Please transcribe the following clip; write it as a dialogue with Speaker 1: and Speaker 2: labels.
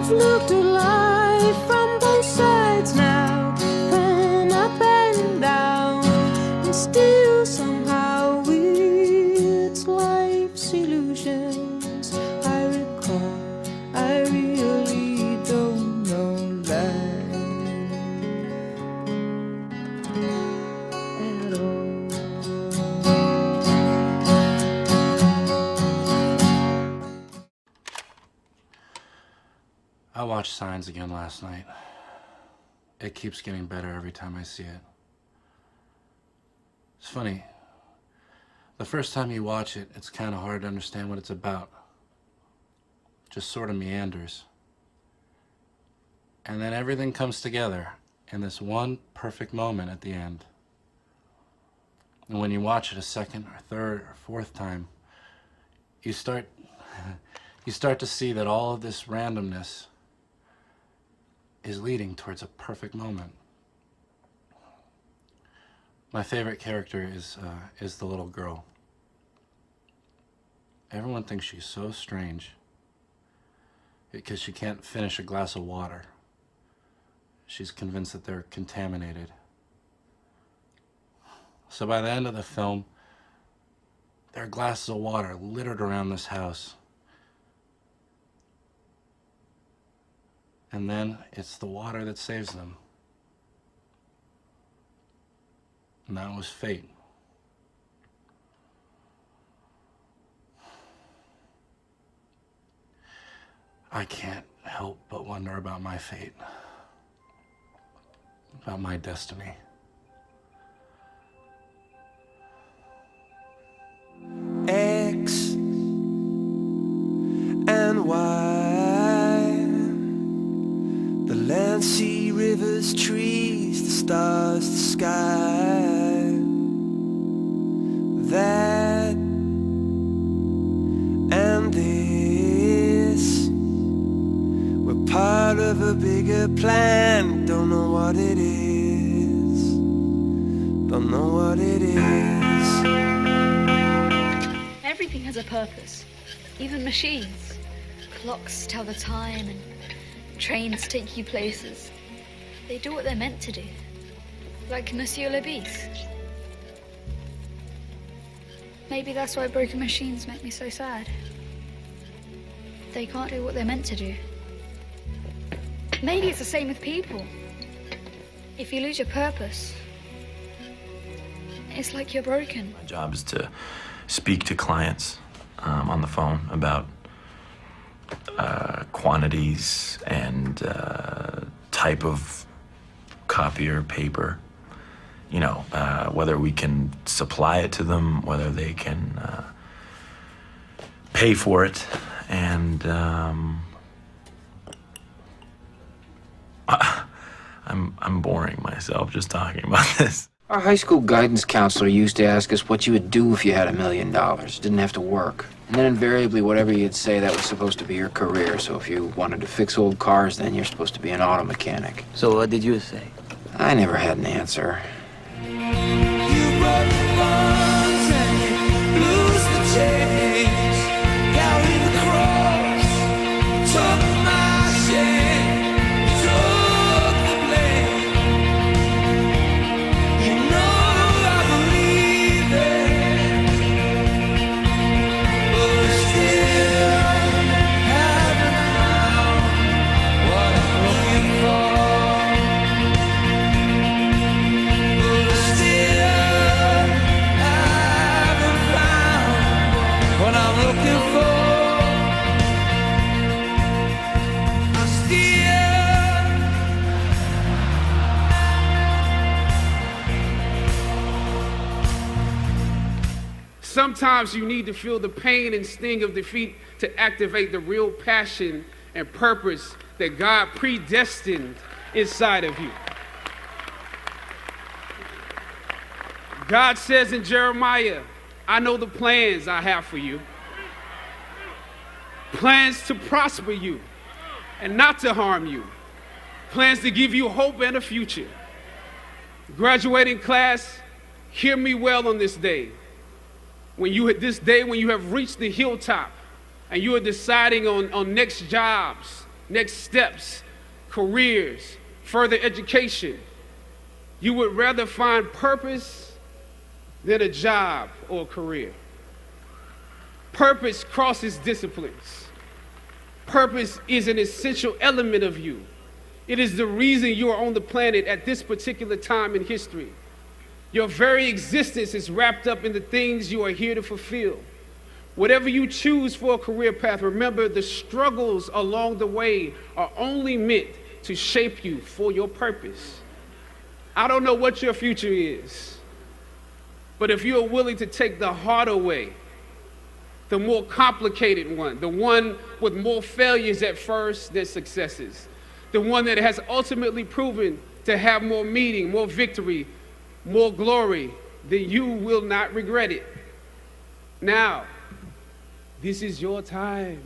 Speaker 1: I've looked at life from both sides now, from up and down, and still somehow it's life's illusions I recall. I really don't know life at all.
Speaker 2: I watched Signs again last night. It keeps getting better every time I see it. It's funny. The first time you watch it, it's kind of hard to understand what it's about. It just sort of meanders. And then everything comes together in this one perfect moment at the end. And when you watch it a second or third or fourth time, you start to see that all of this randomness is leading towards a perfect moment. My favorite character is the little girl. Everyone thinks she's so strange because she can't finish a glass of water. She's convinced that they're contaminated. So by the end of the film, there are glasses of water littered around this house. And then it's the water that saves them. And that was fate. I can't help but wonder about my fate, about my destiny.
Speaker 3: X and Y, the land, sea, rivers, trees, the stars, the sky, that and this, we're part of a bigger plan. Don't know what it is, don't know what it is.
Speaker 4: Everything has a purpose, even machines. Clocks tell the time and trains take you places. They do what they're meant to do, like Monsieur Le Beast. Maybe that's why broken machines make me so sad. They can't do what they're meant to do. Maybe it's the same with people. If you lose your purpose, it's like you're broken.
Speaker 5: My job is to speak to clients on the phone about quantities and type of copy or paper. You know, whether we can supply it to them, whether they can pay for it, and I'm boring myself just talking about this.
Speaker 6: Our high school guidance counselor used to ask us what you would do if you had $1 million. Didn't have to work. And then invariably, whatever you'd say, that was supposed to be your career. So if you wanted to fix old cars, then you're supposed to be an auto mechanic.
Speaker 7: So what did you say?
Speaker 6: I never had an answer.
Speaker 3: You broke the bonds and you lose the chains. Carry the cross, took my shame, took the blame. You know I believe it, but I still haven't found what I'm looking for. What I'm looking for, I still.
Speaker 8: Sometimes you need to feel the pain and sting of defeat to activate the real passion and purpose that God predestined inside of you. God says in Jeremiah, I know the plans I have for you. Plans to prosper you and not to harm you. Plans to give you hope and a future. Graduating class, hear me well on this day. When you have reached the hilltop and you are deciding on next jobs next steps, careers, further education. You would rather find purpose than a job or a career. Purpose crosses disciplines. Purpose is an essential element of you. It is the reason you are on the planet at this particular time in history. Your very existence is wrapped up in the things you are here to fulfill. Whatever you choose for a career path, remember the struggles along the way are only meant to shape you for your purpose. I don't know what your future is, but if you are willing to take the harder way, the more complicated one, the one with more failures at first than successes, the one that has ultimately proven to have more meaning, more victory, more glory, then you will not regret it. Now, this is your time.